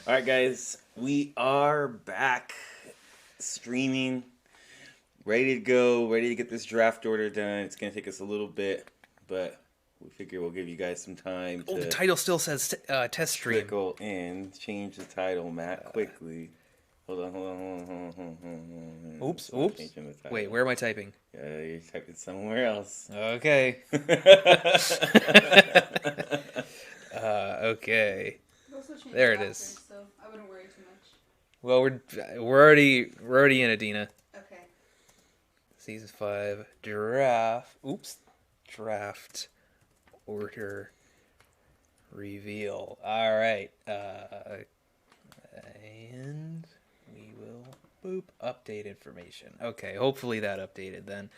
All right, guys, we are back streaming, ready to go, ready to get this draft order done. It's gonna take us a little bit, but we figure we'll give you guys some time Oh, the to title still says test stream. trickle in. Change the title, Matt, quickly. Hold on. Oops, It's not oops. changing the Wait, title. where am I typing? You're typing somewhere else. Okay. Okay. It also changed There it after, is. so I wouldn't worry too much. Well, we're already in Adina. Okay. Season 5 draft. Oops. Draft order reveal. All right. And we will boop update information. Okay, hopefully that updated then.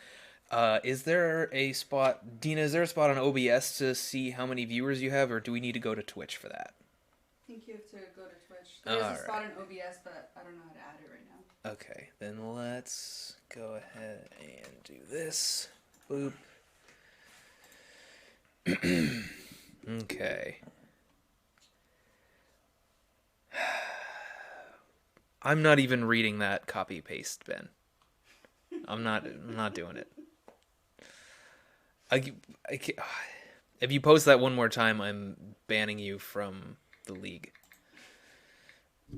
Is there a spot, Dina? Is there a spot on OBS to see how many viewers you have, or do we need to go to Twitch for that? I think you have to go to Twitch. There's a spot Alright. in OBS, but I don't know how to add it right now. Okay, then let's go ahead and do this. Boop. Okay. I'm not even reading that copy paste, Ben. I'm not doing it. I can't, if you post that one more time, I'm banning you from the league.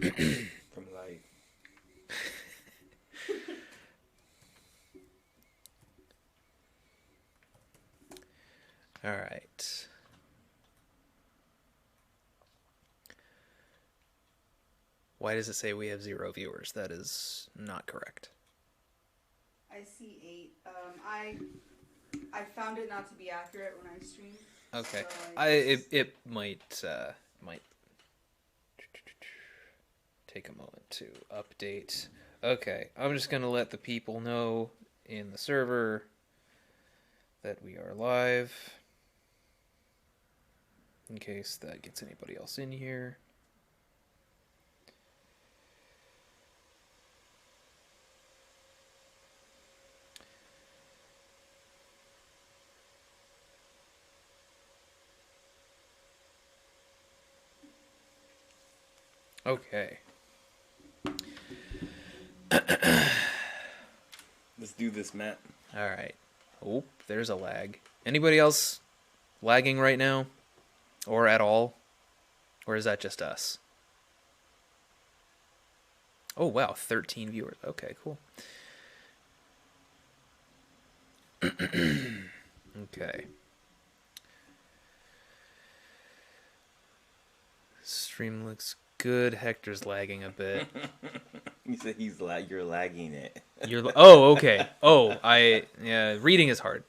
From life. All right. Why does it say we have 0 viewers? That is not correct. I see 8. I found it not to be accurate when I streamed. Okay. So It might take a moment to update. Okay, I'm just gonna let the people know in the server that we are live, in case that gets anybody else in here. Okay. Let's do this, Matt. All right. Oh, there's a lag. Anybody else lagging right now? Or at all? Or is that just us? Oh, wow. 13 viewers. Okay, cool. Okay. Stream looks good. Hector's lagging a bit. You said you're lagging it. Oh, okay. Yeah, reading is hard.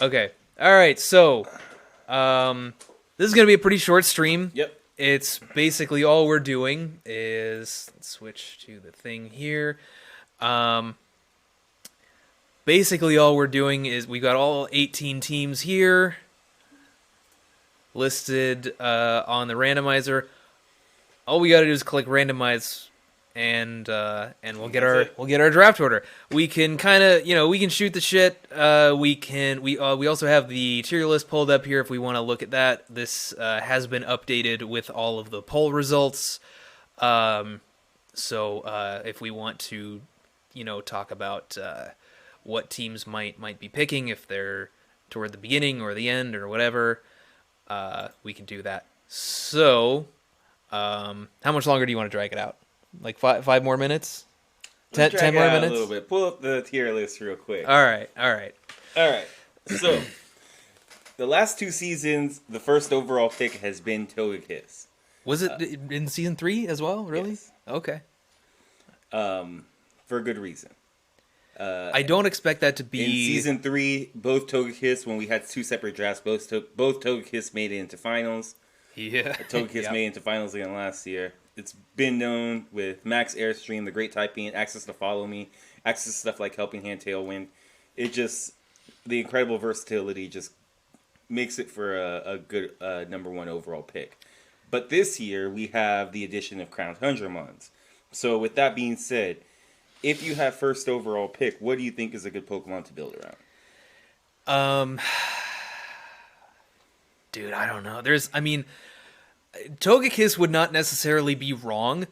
Okay. All right. So, this is going to be a pretty short stream. Yep. It's basically all we're doing is let's switch to the thing here. Basically all we're doing is we got all 18 teams here listed on the randomizer. All we got to do is click randomize, and we'll get our draft order. We can kind of we can shoot the shit. We also have the tier list pulled up here if we want to look at that. This has been updated with all of the poll results. So if we want to talk about what teams might be picking, if they're toward the beginning or the end or whatever, we can do that. So. How much longer do you want to drag it out? Like five more minutes? 10 more minutes? A little bit. Pull up the tier list real quick. All right. So, the last 2 seasons, the first overall pick has been Togekiss. Was it in season 3 as well? Really? Yes. Okay. For good reason. I don't expect that to be... In season 3, both Togekiss, when we had 2 separate drafts, both Togekiss made it into finals. Yeah. Togekiss made it into finals again last year. It's been known with Max Airstream, the Great Typing, access to Follow Me, access to stuff like Helping Hand Tailwind. It just, the incredible versatility just makes it for a good number 1 overall pick. But this year, we have the addition of Crowned Hundramons. So with that being said, if you have first overall pick, what do you think is a good Pokemon to build around? Dude, I don't know. Togekiss would not necessarily be wrong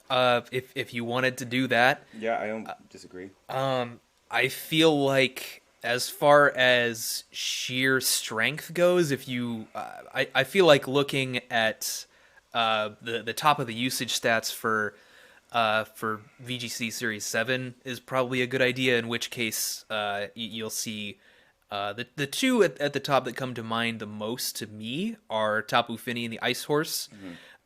if you wanted to do that. Yeah, I don't disagree. I feel like as far as sheer strength goes, if you, I feel like looking at the top of the usage stats for VGC Series 7 is probably a good idea. In which case, you'll see the two at the top that come to mind the most to me are Tapu Fini and the Ice Horse.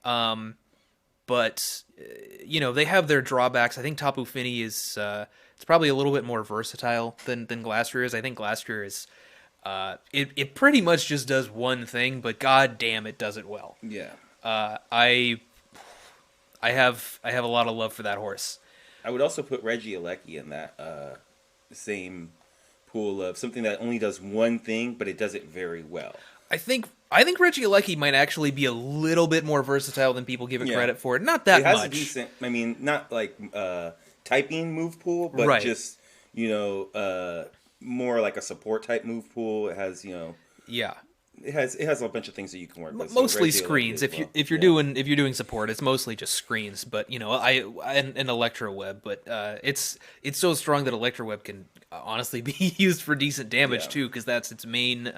But they have their drawbacks. I think Tapu Fini is it's probably a little bit more versatile than Glastrier is. I think Glastrier is it pretty much just does one thing, but god damn it does it well. Yeah. I have a lot of love for that horse. I would also put Regieleki in that same pool of something that only does one thing, but it does it very well. I think Regieleki might actually be a little bit more versatile than people give it credit for. Not that much. It has a decent, I mean, not like typing move pool, but right. just, more like a support type move pool. It has, yeah. It has a bunch of things that you can work with. Mostly screens. If you're doing support, it's mostly just screens. But an Electro Web. But it's so strong that Electro Web can honestly be used for decent damage too, because that's its main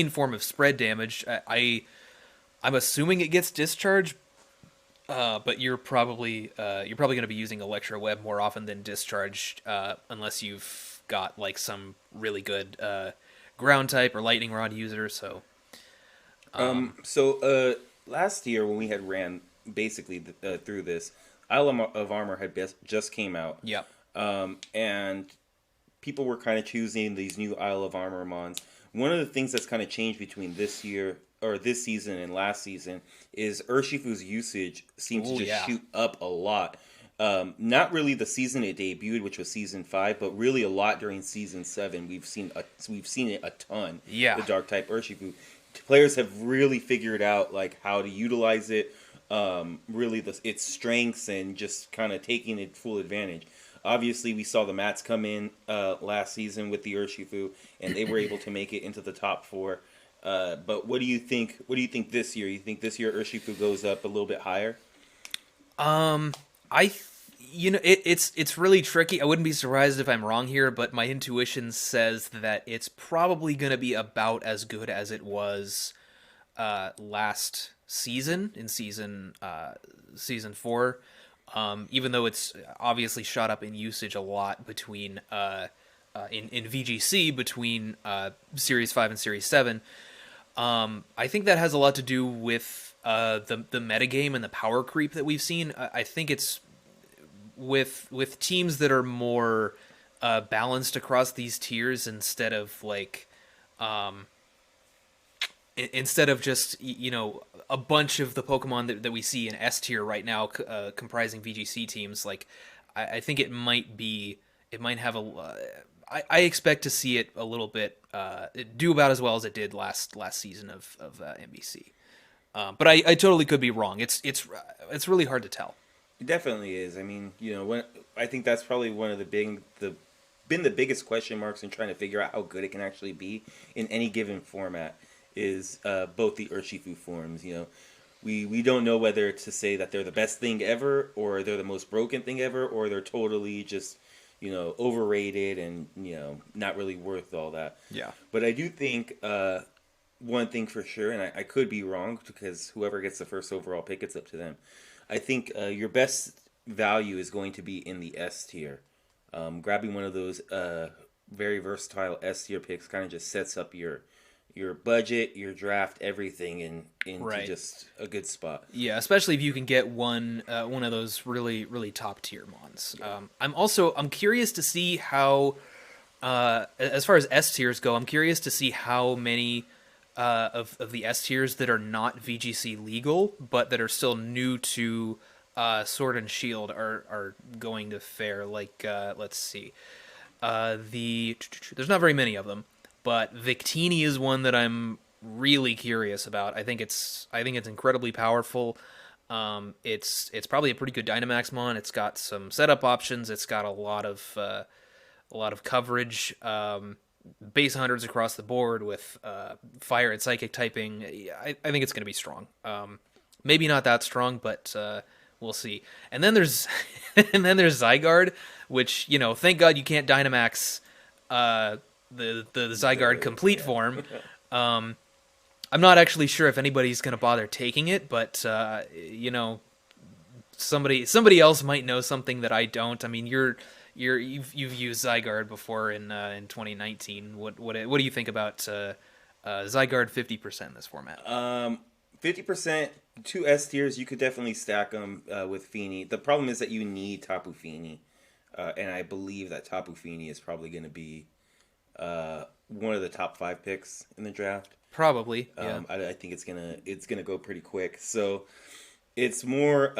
form of spread damage. I'm assuming it gets discharge, but you're probably going to be using Electro Web more often than discharge, unless you've got like some really good ground type or lightning rod user. So last year when we had ran basically through this, Isle of Armor had just came out. Yep. And people were kind of choosing these new Isle of Armor mons. One of the things that's kind of changed between this season and last season is Urshifu's usage seems to just shoot up a lot. Not really the season it debuted, which was season 5, but really a lot during season 7. We've seen it a ton. Yeah. The dark type Urshifu. Players have really figured out like how to utilize it, really its strengths, and just kind of taking it full advantage. Obviously, we saw the Mats come in last season with the Urshifu, and they were able to make it into the top 4. But what do you think? What do you think this year? You think this year Urshifu goes up a little bit higher? It's really tricky. I wouldn't be surprised if I'm wrong here, but my intuition says that it's probably going to be about as good as it was last season in season 4. Even though it's obviously shot up in usage a lot between in VGC between Series 5 and Series 7. I think that has a lot to do with the metagame and the power creep that we've seen. I think it's with teams that are more balanced across these tiers instead of like instead of just a bunch of the Pokemon that we see in S tier right now comprising VGC teams. Like I think it might have I expect to see it a little bit do about as well as it did last season of MBC. But I totally could be wrong. It's really hard to tell. It definitely is. I mean, I think that's probably one of the biggest question marks in trying to figure out how good it can actually be in any given format is both the Urshifu forms. We don't know whether to say that they're the best thing ever, or they're the most broken thing ever, or they're totally just overrated and not really worth all that. Yeah. But I do think one thing for sure, and I could be wrong because whoever gets the first overall pick, it's up to them. I think your best value is going to be in the S tier. Grabbing one of those very versatile S tier picks kind of just sets up your budget, your draft, everything into just a good spot. Yeah, especially if you can get one of those really, really top tier mons. Yeah. I'm curious to see how, as far as S tiers go, I'm curious to see how many of the S tiers that are not VGC legal, but that are still new to Sword and Shield are going to fare. Like, let's see, there's not very many of them, but Victini is one that I'm really curious about. I think it's incredibly powerful. It's probably a pretty good Dynamax mon. It's got some setup options. It's got a lot of coverage. base 100s across the board with fire and psychic typing, I think it's going to be strong. Maybe not that strong, but we'll see. And then there's and then there's Zygarde, which, thank God you can't Dynamax the Zygarde complete form. I'm not actually sure if anybody's going to bother taking it, but somebody else might know something that I don't. I mean, you've used Zygarde before in 2019. What do you think about Zygarde 50% in this format? 50%, 2 S tiers. You could definitely stack them with Fini. The problem is that you need Tapu Fini, and I believe that Tapu Fini is probably going to be one of the top 5 picks in the draft. Probably. Yeah. I think it's gonna go pretty quick. So it's more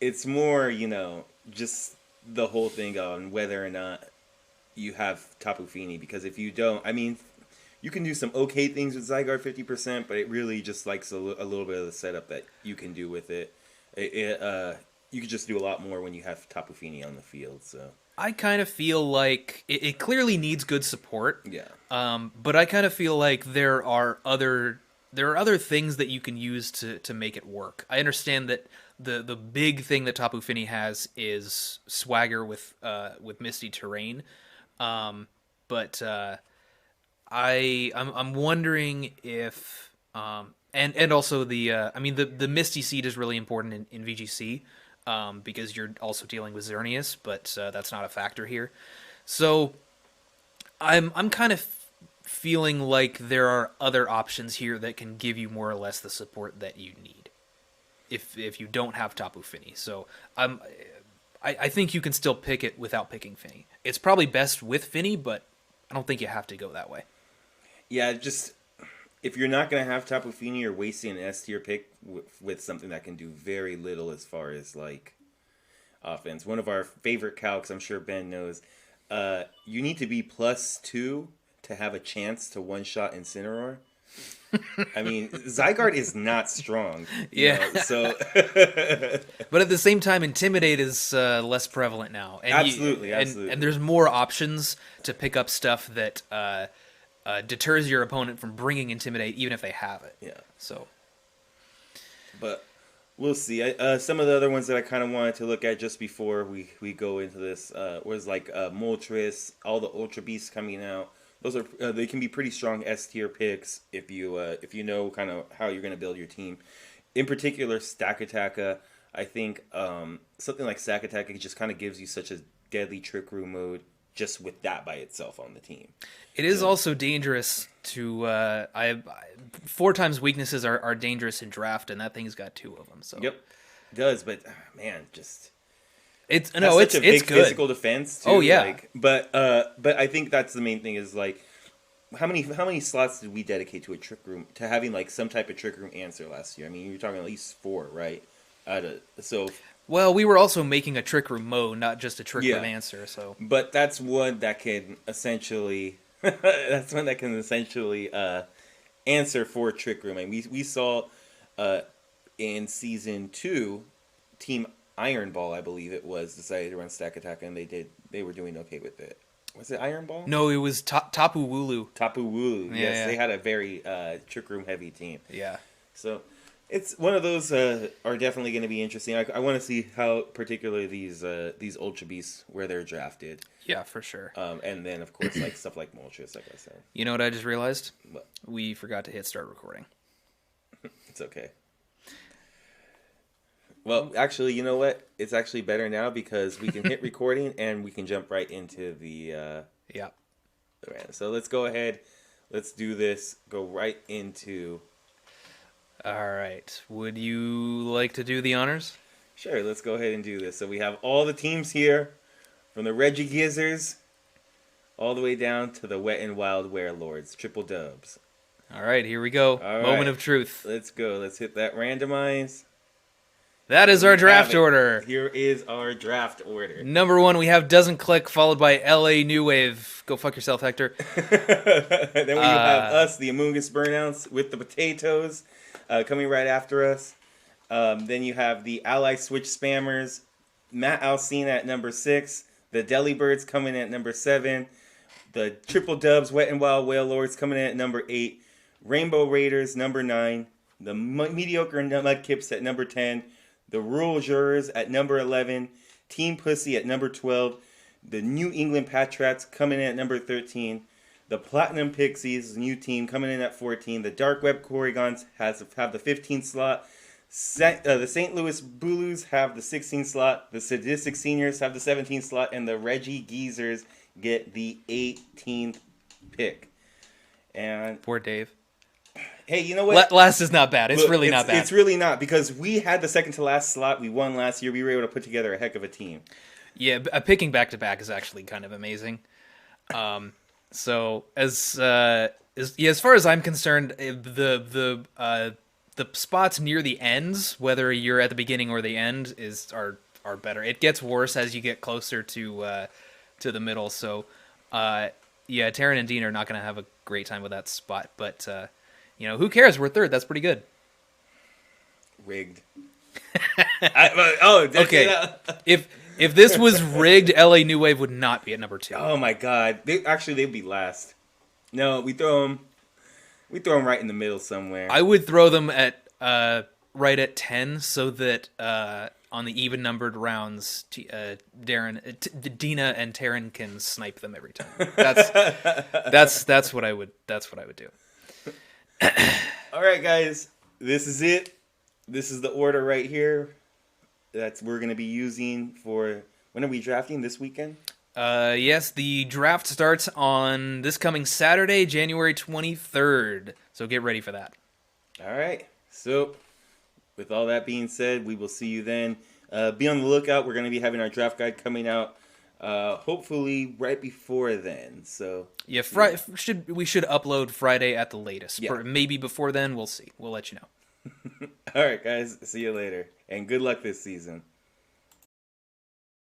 it's more, just the whole thing on whether or not you have Tapu Fini, because if you don't, I mean, you can do some okay things with Zygarde 50%, but it really just likes a little bit of the setup that you can do with it. You could just do a lot more when you have Tapu Fini on the field. So I kind of feel like it clearly needs good support. Yeah. But I kind of feel like there are other things that you can use to make it work. I understand that the big thing that Tapu Fini has is swagger with Misty Terrain. But I'm wondering if and also the Misty Seed is really important in VGC. Because you're also dealing with Xerneas, but that's not a factor here. So I'm kind of feeling like there are other options here that can give you more or less the support that you need if you don't have Tapu Fini. So I think you can still pick it without picking Fini. It's probably best with Fini, but I don't think you have to go that way. Yeah, just if you're not going to have Tapu Fini, you're wasting an S tier pick with something that can do very little as far as like offense. One of our favorite calcs, I'm sure Ben knows, you need to be +2 to have a chance to one-shot Incineroar. I mean, Zygarde is not strong. Yeah. So, but at the same time, Intimidate is less prevalent now. And absolutely. And there's more options to pick up stuff that deters your opponent from bringing Intimidate, even if they have it. Yeah. So, but we'll see. Some of the other ones that I kind of wanted to look at just before we go into this was like Moltres, all the Ultra Beasts coming out. Those are they can be pretty strong S tier picks if you know kind of how you're going to build your team. In particular, Stack Attacka. I think something like Stack Attacka just kind of gives you such a deadly Trick Room mode just with that by itself on the team. It is also dangerous to 4 times weaknesses are dangerous in draft, and that thing's got 2 of them. So yep, it does. But man, just it's such a big good. physical defense too. Oh yeah. Like, but I think that's the main thing is like how many slots did we dedicate to a Trick Room, to having like some type of Trick Room answer last year? I mean, you're talking at least 4, right? Well, we were also making a Trick Room mode, not just a Trick Room answer. So, but that's one that can essentially answer for Trick Room. I mean, we saw in season 2, Team Iron Ball, I believe it was, decided to run Stack Attack, and they were doing okay with it. Was it Iron Ball? No, it was Tapu Wooloo. Tapu Wooloo. Yeah, Yes, yeah. They had a very Trick Room heavy team. Yeah. So it's one of those are definitely going to be interesting. I want to see how particularly these Ultra Beasts where they're drafted. Yeah, for sure. And then of course like stuff like Moltres, like I said. You know what I just realized? What? We forgot to hit start recording. It's okay. Well, actually, you know what? It's actually better now because we can hit recording and we can jump right into the Yeah. So let's go ahead. Let's do this. Go right into. All right. Would you like to do the honors? Sure. Let's go ahead and do this. So we have all the teams here, from the Reggie Gizzards all the way down to the Wet and Wild Werelords. Triple dubs. All right. Here we go. All Moment right. of truth. Let's go. Let's hit that randomize. That is our draft order. Here is our draft order. Number 1, we have Doesn't Click, followed by LA New Wave. Go fuck yourself, Hector. Then we have us, the Amoongus Burnouts, with the potatoes coming right after us. Then you have the Ally Switch Spammers, Matt Alcina at number 6, the Delibirds coming at number 7, The Triple Dubs, Wet and Wild Whale Lords coming in at number 8. Rainbow Raiders, number 9. The Mediocre Mudkips at number 10. The Rural Jurors at number 11. Team Pussy at number 12. The New England Patriots coming in at number 13. The Platinum Pixies, new team, coming in at 14. The Dark Web Corrigons have the 15th slot. The St. Louis Booloos have the 16th slot. The Sadistic Seniors have the 17th slot. And the Reggie Geezers get the 18th pick. And Poor Dave. hey, you know what? Last is not bad. It's Look, really not bad. It's really not, because we had the second to last slot. We won last year. We were able to put together a heck of a team. Yeah, picking back to back is actually kind of amazing. So as far as I'm concerned, the spots near the ends, whether you're at the beginning or the end, are better. It gets worse as you get closer to the middle. So yeah, Taryn and Dean are not going to have a great time with that spot. But who cares? We're third. That's pretty good. Rigged. Okay. If this was rigged, LA New Wave would not be at number 2. Oh my God! They'd be last. No, we throw them right in the middle somewhere. I would throw them at right at 10, so that on the even numbered rounds, Dina and Taryn can snipe them every time. That's what I would do. All right, guys, this is it. This is the order right here that we're going to be using for, when are we drafting, this weekend? Yes, the draft starts on this coming Saturday, January 23rd. So get ready for that. All right. So, with all that being said, we will see you then. Be on the lookout. We're going to be having our draft guide coming out, hopefully right before then. So yeah, we should upload Friday at the latest. Yeah. Maybe before then. We'll see. We'll let you know. all right, guys. See you later, and good luck this season.